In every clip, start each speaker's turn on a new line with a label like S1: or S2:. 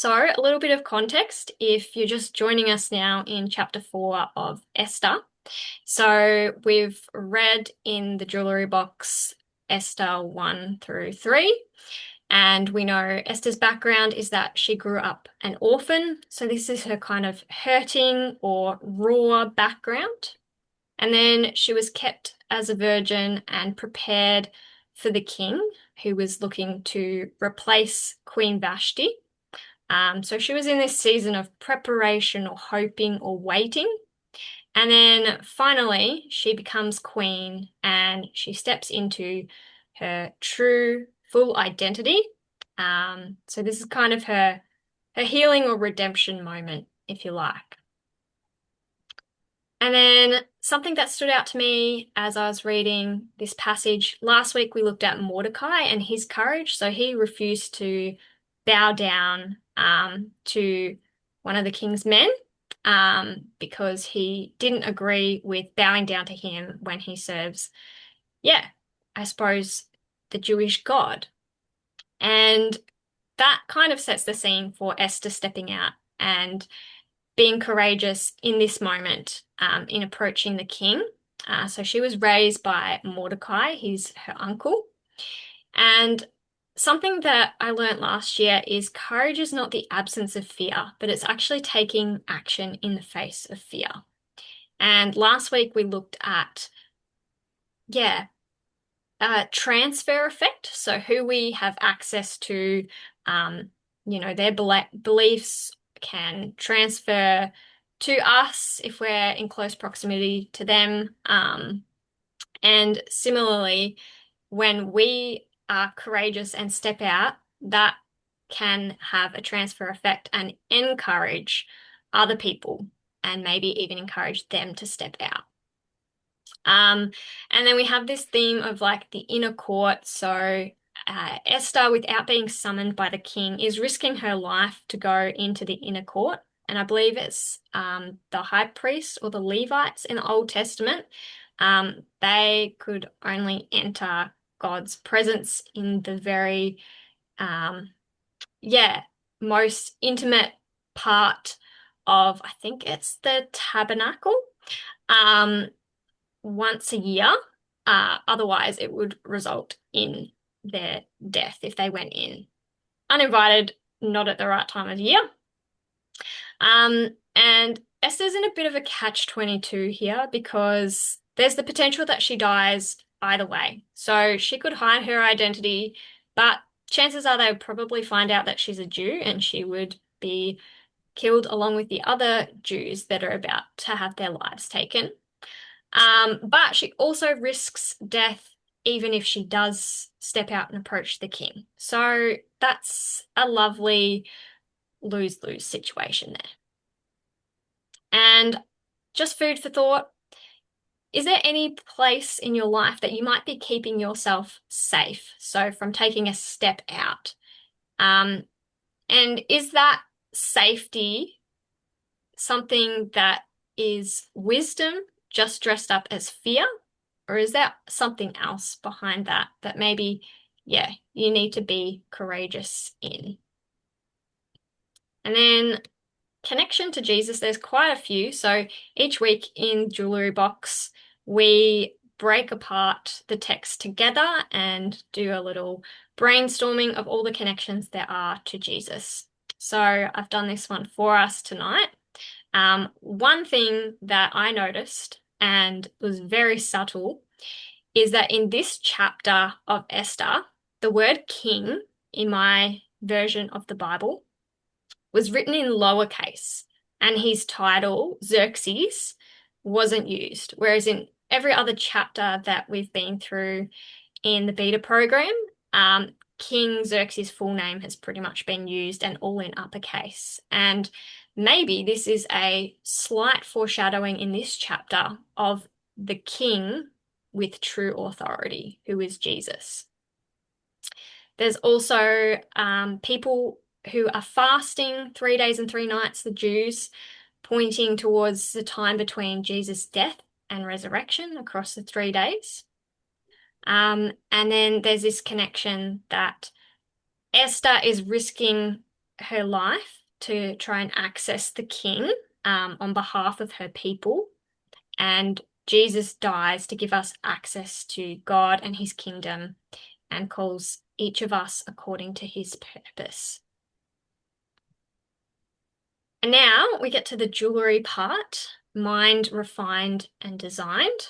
S1: So, a little bit of context if you're just joining us now in chapter 4 of Esther. So, we've read in the jewelry box Esther 1 through 3, and we know Esther's background is that she grew up an orphan. So, this is her kind of hurting or raw background. And then she was kept as a virgin and prepared for the king who was looking to replace Queen Vashti. So she was in this season of preparation or hoping or waiting. And then finally, she becomes queen and she steps into her true, full identity. So this is kind of her healing or redemption moment, if you like. And then something that stood out to me as I was reading this passage last week, we looked at Mordecai and his courage. So he refused to bow down to one of the king's men because he didn't agree with bowing down to him when he serves, yeah, I suppose the Jewish God. And that kind of sets the scene for Esther stepping out and being courageous in this moment in approaching the king. So she was raised by Mordecai, he's her uncle. And something that I learned last year is courage is not the absence of fear, but it's actually taking action in the face of fear. And last week we looked at, yeah, transfer effect. So who we have access to, their beliefs can transfer to us if we're in close proximity to them. And similarly, when we are courageous and step out, that can have a transfer effect and encourage other people and maybe even encourage them to step out. And then we have this theme of like the inner court. So Esther, without being summoned by the king, is risking her life to go into the inner court. And I believe it's the high priest or the Levites in the Old Testament. They could only enter God's presence in the very, most intimate part of, I think it's the tabernacle. Once a year. Otherwise, it would result in their death if they went in uninvited, not at the right time of year. And Esther's in a bit of a catch-22 here because there's the potential that she dies either way. So she could hide her identity, but chances are they would probably find out that she's a Jew and she would be killed along with the other Jews that are about to have their lives taken. But she also risks death even if she does step out and approach the king. So that's a lovely lose-lose situation there. And just food for thought, is there any place in your life that you might be keeping yourself safe? So from taking a step out. And is that safety something that is wisdom just dressed up as fear? Or is there something else behind that that maybe, you need to be courageous in? And then connection to Jesus, there's quite a few. So each week in Jewelry Box, we break apart the text together and do a little brainstorming of all the connections there are to Jesus. So I've done this one for us tonight. One thing that I noticed and was very subtle is that in this chapter of Esther, the word king in my version of the Bible was written in lowercase, and his title, Xerxes, wasn't used. Whereas in every other chapter that we've been through in the beta program, King Xerxes' full name has pretty much been used and all in uppercase. And maybe this is a slight foreshadowing in this chapter of the king with true authority, who is Jesus. There's also people who are fasting 3 days and 3 nights, the Jews, pointing towards the time between Jesus' death and resurrection across the 3 days. And then there's this connection that Esther is risking her life to try and access the king on behalf of her people. And Jesus dies to give us access to God and his kingdom and calls each of us according to his purpose. And now we get to the jewelry part, mined, refined, and designed.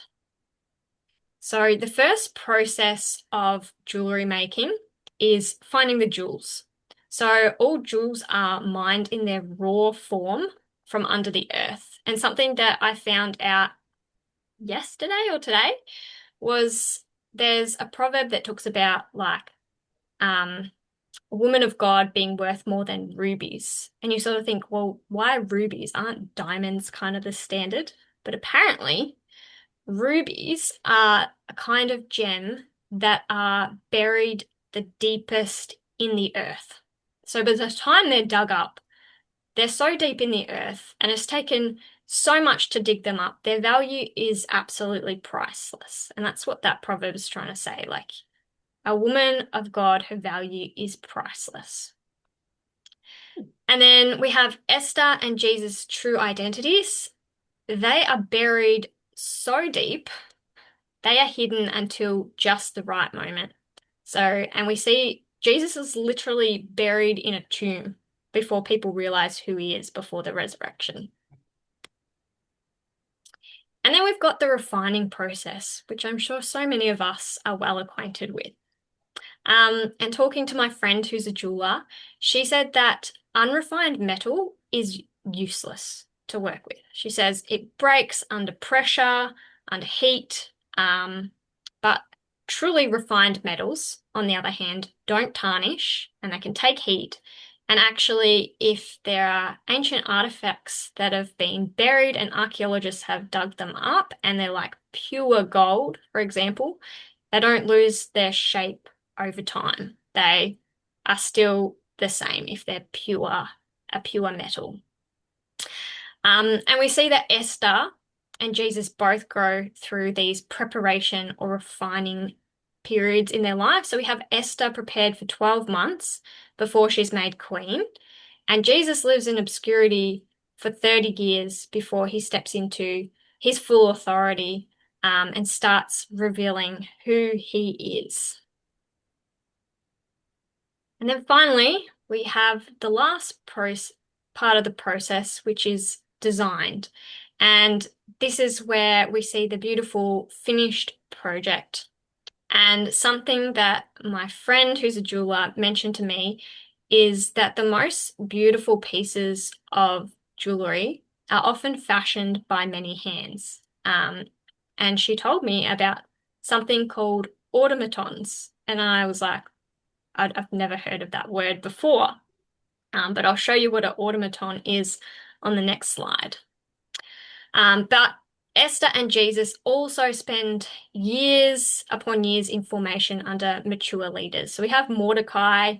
S1: So the first process of jewelry making is finding the jewels. So all jewels are mined in their raw form from under the earth. And something that I found out yesterday or today was there's a proverb that talks about like a woman of God being worth more than rubies. And you sort of think, well, why rubies? Aren't diamonds kind of the standard? But apparently, rubies are a kind of gem that are buried the deepest in the earth. So by the time they're dug up, they're so deep in the earth and it's taken so much to dig them up. Their value is absolutely priceless. And that's what that proverb is trying to say. Like, a woman of God, her value is priceless. And then we have Esther and Jesus' true identities. They are buried so deep, they are hidden until just the right moment. So, and we see Jesus is literally buried in a tomb before people realize who he is before the resurrection. And then we've got the refining process, which I'm sure so many of us are well acquainted with. And talking to my friend who's a jeweler, she said that unrefined metal is useless to work with. She says it breaks under pressure, under heat, but truly refined metals, on the other hand, don't tarnish and they can take heat. And actually, if there are ancient artifacts that have been buried and archaeologists have dug them up and they're like pure gold, for example, they don't lose their shape over time. They are still the same if they're a pure metal. And we see that Esther and Jesus both go through these preparation or refining periods in their life. So we have Esther prepared for 12 months before she's made queen, and Jesus lives in obscurity for 30 years before he steps into his full authority and starts revealing who he is. And then finally, we have the last part of the process, which is designed. And this is where we see the beautiful finished project. And something that my friend who's a jeweler mentioned to me is that the most beautiful pieces of jewelry are often fashioned by many hands. And she told me about something called automatons. And I was like, I've never heard of that word before, but I'll show you what an automaton is on the next slide. But Esther and Jesus also spend years upon years in formation under mature leaders. So we have Mordecai,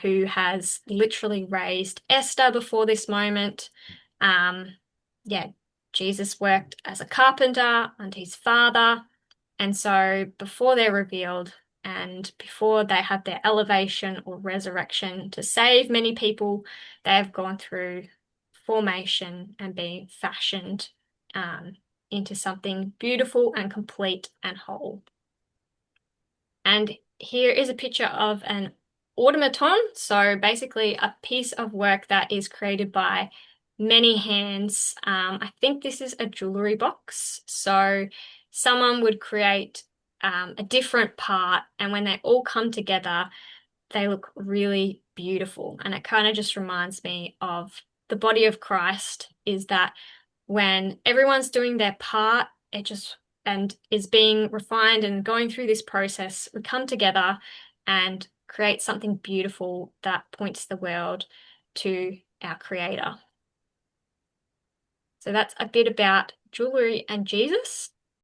S1: who has literally raised Esther before this moment. Yeah, Jesus worked as a carpenter under his father. And so before they're revealed, and before they have their elevation or resurrection to save many people, they have gone through formation and being fashioned into something beautiful and complete and whole. And here is a picture of an automaton. So basically a piece of work that is created by many hands. I think this is a jewelry box. So someone would create a different part, and when they all come together, they look really beautiful. And it kind of just reminds me of the body of Christ, is that when everyone's doing their part, it just and is being refined and going through this process, we come together and create something beautiful that points the world to our Creator. So that's a bit about jewelry and Jesus.